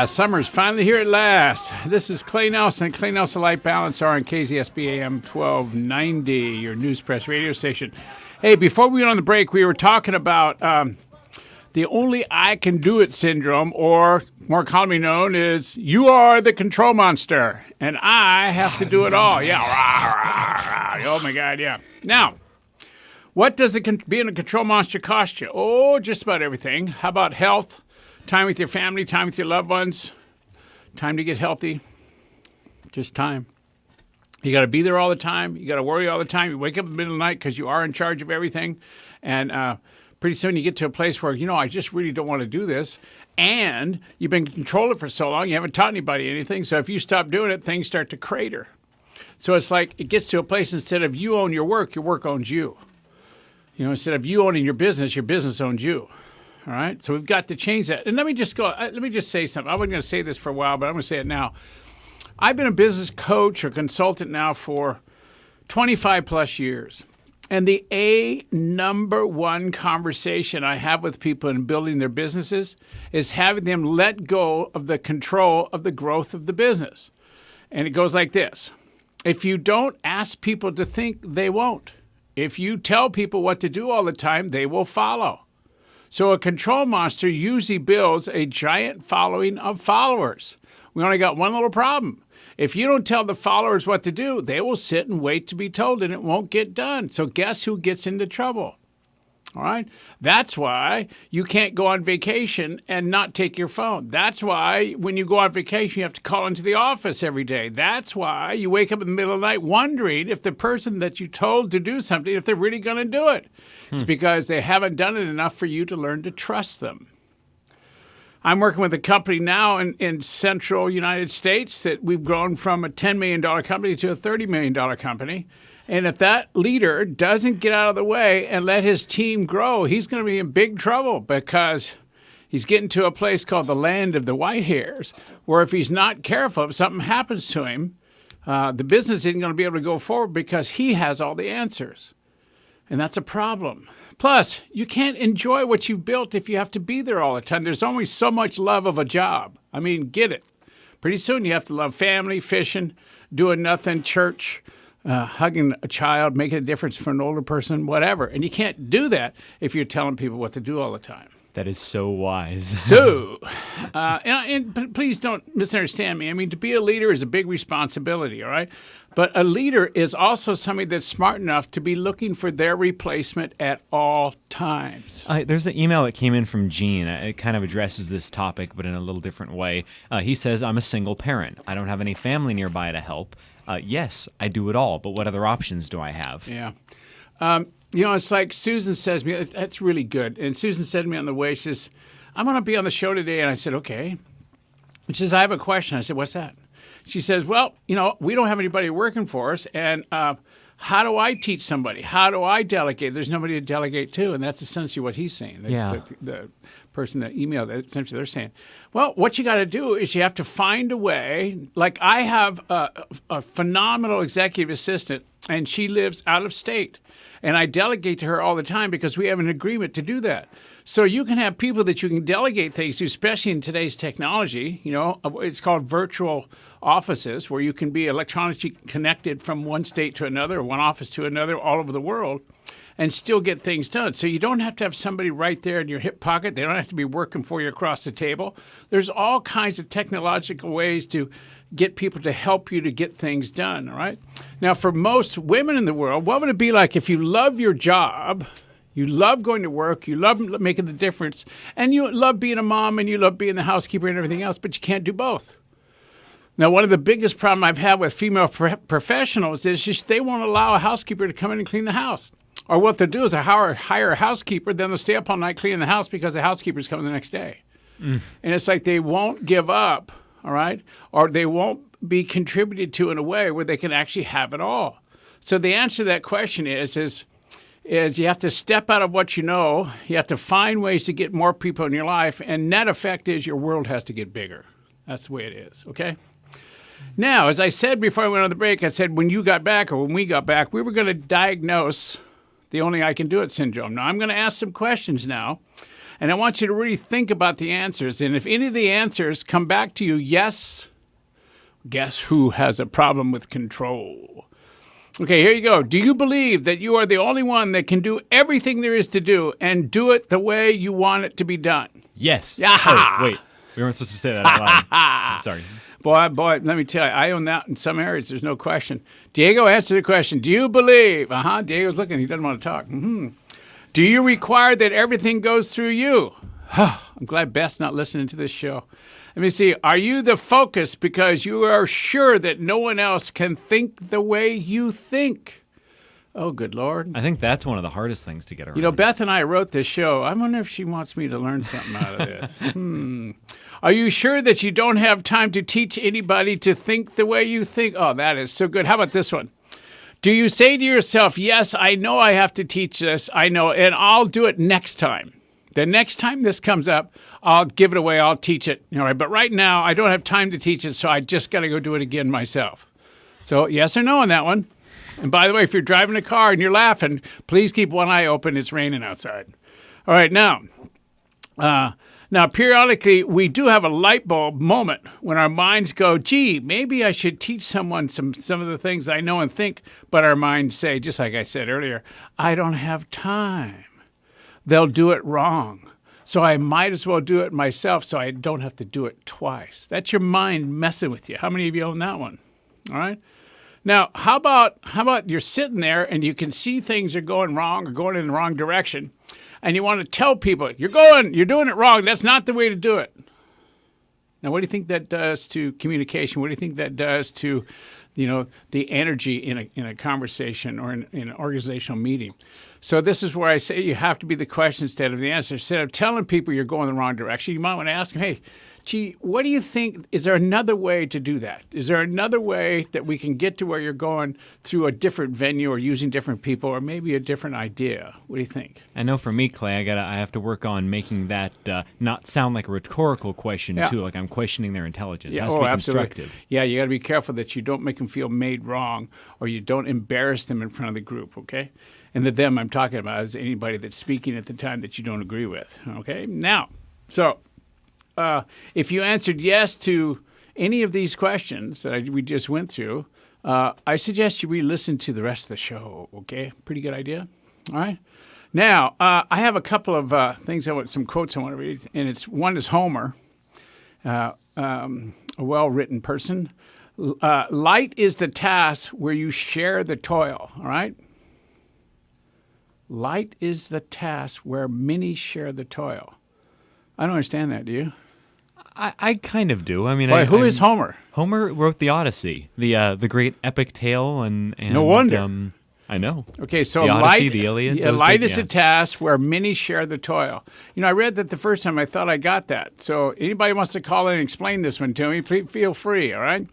Summer's finally here at last. This is Clay Nelson, Clay Nelson Life Balance on KZSB AM 1290, your News Press radio station. Hey, before we went on the break, we were talking about the only I can do it syndrome, or more commonly known as you are the control monster, and I have to do it all. Yeah. Oh, my God, yeah. Now, what does being a control monster cost you? Oh, just about everything. How about health? Time with your family, time with your loved ones, time to get healthy, just time. You got to be there all the time. You got to worry all the time. You wake up in the middle of the night because you are in charge of everything. And pretty soon you get to a place where, I just really don't want to do this. And you've been controlling it for so long, you haven't taught anybody anything. So if you stop doing it, things start to crater. So it's like it gets to a place instead of you own your work owns you. Instead of you owning your business owns you. All right, so we've got to change that. And let me just say something. I wasn't going to say this for a while, but I'm going to say it now. I've been a business coach or consultant now for 25 plus years. And the number one conversation I have with people in building their businesses is having them let go of the control of the growth of the business. And it goes like this. If you don't ask people to think, they won't. If you tell people what to do all the time, they will follow. So a control monster usually builds a giant following of followers. We only got one little problem. If you don't tell the followers what to do, they will sit and wait to be told, and it won't get done. So guess who gets into trouble? All right? That's why you can't go on vacation and not take your phone. That's why when you go on vacation, you have to call into the office every day. That's why you wake up in the middle of the night wondering if the person that you told to do something, if they're really going to do it. It's because they haven't done it enough for you to learn to trust them. I'm working with a company now in central United States that we've grown from a $10 million company to a $30 million company. And if that leader doesn't get out of the way and let his team grow, he's going to be in big trouble because he's getting to a place called the land of the white hairs, where if he's not careful, if something happens to him, the business isn't going to be able to go forward because he has all the answers. And that's a problem. Plus, you can't enjoy what you've built if you have to be there all the time. There's only so much love of a job. I mean, get it. Pretty soon you have to love family, fishing, doing nothing, church, hugging a child, making a difference for an older person, whatever. And you can't do that if you're telling people what to do all the time. That is so wise. So, and please don't misunderstand me. I mean, to be a leader is a big responsibility, all right? But a leader is also somebody that's smart enough to be looking for their replacement at all times. There's an email that came in from Gene. It kind of addresses this topic, but in a little different way. He says, I'm a single parent. I don't have any family nearby to help. Yes, I do it all, but what other options do I have? Yeah. It's like Susan says to me, that's really good. And Susan said to me on the way, she says, I'm going to be on the show today. And I said, okay. She says, I have a question. I said, what's that? She says, well, we don't have anybody working for us. And how do I teach somebody? How do I delegate? There's nobody to delegate to. And that's essentially what he's saying. The person that emailed that, essentially they're saying, well, what you got to do is you have to find a way. Like I have a phenomenal executive assistant, and she lives out of state. And I delegate to her all the time because we have an agreement to do that. So you can have people that you can delegate things to, especially in today's technology. It's called virtual offices, where you can be electronically connected from one state to another, one office to another, all over the world, and still get things done. So you don't have to have somebody right there in your hip pocket. They don't have to be working for you across the table. There's all kinds of technological ways to get people to help you to get things done, all right? Now, for most women in the world, what would it be like if you love your job, you love going to work, you love making the difference, and you love being a mom and you love being the housekeeper and everything else, but you can't do both? Now, one of the biggest problems I've had with female professionals is just they won't allow a housekeeper to come in and clean the house. Or what they'll do is hire a housekeeper, then they'll stay up all night cleaning the house because the housekeeper's coming the next day. And it's like they won't give up. All right? Or they won't be contributed to in a way where they can actually have it all. So the answer to that question is you have to step out of what you know. You have to find ways to get more people in your life. And net effect is your world has to get bigger. That's the way it is, okay? Now, as I said before I went on the break, I said when you got back or when we got back, we were going to diagnose the only I can do it syndrome. Now, I'm going to ask some questions now. And I want you to really think about the answers. And if any of the answers come back to you, yes, guess who has a problem with control? Okay, here you go. Do you believe that you are the only one that can do everything there is to do and do it the way you want it to be done? Yes. Yeah. Oh, wait. We weren't supposed to say that out loud. I'm sorry. Boy, let me tell you, I own that in some areas. There's no question. Diego, answer the question. Do you believe? Diego's looking. He doesn't want to talk. Do you require that everything goes through you? I'm glad Beth's not listening to this show. Let me see. Are you the focus because you are sure that no one else can think the way you think? Oh, good Lord. I think that's one of the hardest things to get around. You know, Beth and I wrote this show. I wonder if she wants me to learn something out of this. Are you sure that you don't have time to teach anybody to think the way you think? Oh, that is so good. How about this one? Do you say to yourself, yes, I know I have to teach this. I know, and I'll do it next time. The next time this comes up, I'll give it away. I'll teach it. All right, but right now, I don't have time to teach it, so I just got to go do it again myself. So yes or no on that one. And by the way, if you're driving a car and you're laughing, please keep one eye open. It's raining outside. All right, now periodically, we do have a light bulb moment when our minds go, gee, maybe I should teach someone some of the things I know and think, but our minds say, just like I said earlier, I don't have time. They'll do it wrong. So I might as well do it myself so I don't have to do it twice. That's your mind messing with you. How many of you own that one? All right. Now, how about you're sitting there and you can see things are going wrong or going in the wrong direction, and you want to tell people, you're doing it wrong. That's not the way to do it. Now, what do you think that does to communication? What do you think that does to, the energy in a conversation or in an organizational meeting? So this is where I say you have to be the question instead of the answer. Instead of telling people you're going the wrong direction, you might want to ask them, hey, gee, what do you think? Is there another way to do that? Is there another way that we can get to where you're going through a different venue or using different people or maybe a different idea? What do you think? I know for me, Clay, I have to work on making that not sound like a rhetorical question, too, like I'm questioning their intelligence. It has to be constructive. Yeah, you got to be careful that you don't make them feel made wrong or you don't embarrass them in front of the group, okay? And the them I'm talking about is anybody that's speaking at the time that you don't agree with, okay? Now, if you answered yes to any of these questions that we just went through, I suggest you re-listen to the rest of the show, okay? Pretty good idea? All right? Now, I have a couple of some quotes I want to read, and one is Homer, a well-written person. Light is the task where you share the toil, all right? Light is the task where many share the toil. I don't understand that, do you? I kind of do. I mean, who is Homer? Homer wrote the Odyssey, the great epic tale, and no wonder. I know. Okay, so the Odyssey, the Iliad. Light is a task where many share the toil. I read that the first time. I thought I got that. So anybody wants to call in and explain this one to me, please feel free. All right.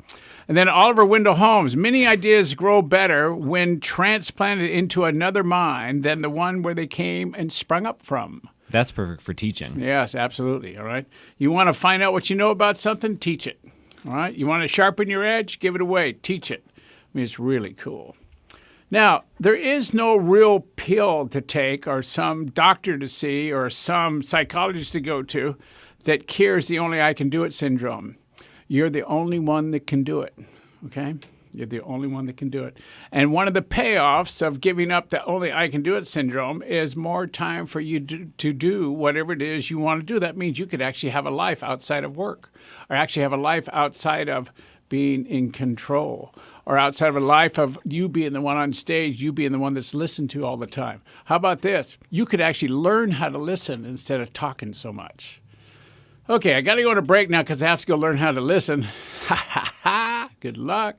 And then Oliver Wendell Holmes, many ideas grow better when transplanted into another mind than the one where they came and sprung up from. That's perfect for teaching. Yes, absolutely. All right. You want to find out what you know about something? Teach it. All right. You want to sharpen your edge? Give it away. Teach it. I mean, it's really cool. Now, there is no real pill to take or some doctor to see or some psychologist to go to that cures the only I can do it syndrome. You're the only one that can do it, okay? You're the only one that can do it. And one of the payoffs of giving up the only I can do it syndrome is more time for you to do whatever it is you want to do. That means you could actually have a life outside of work or actually have a life outside of being in control or outside of a life of you being the one on stage, you being the one that's listened to all the time. How about this? You could actually learn how to listen instead of talking so much. Okay, I got to go on a break now because I have to go learn how to listen. Ha, ha, ha. Good luck.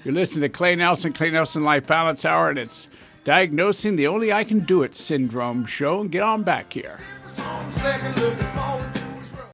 You're listening to Clay Nelson Life Balance Hour, and it's Diagnosing the Only I Can Do It Syndrome show. And get on back here. Second look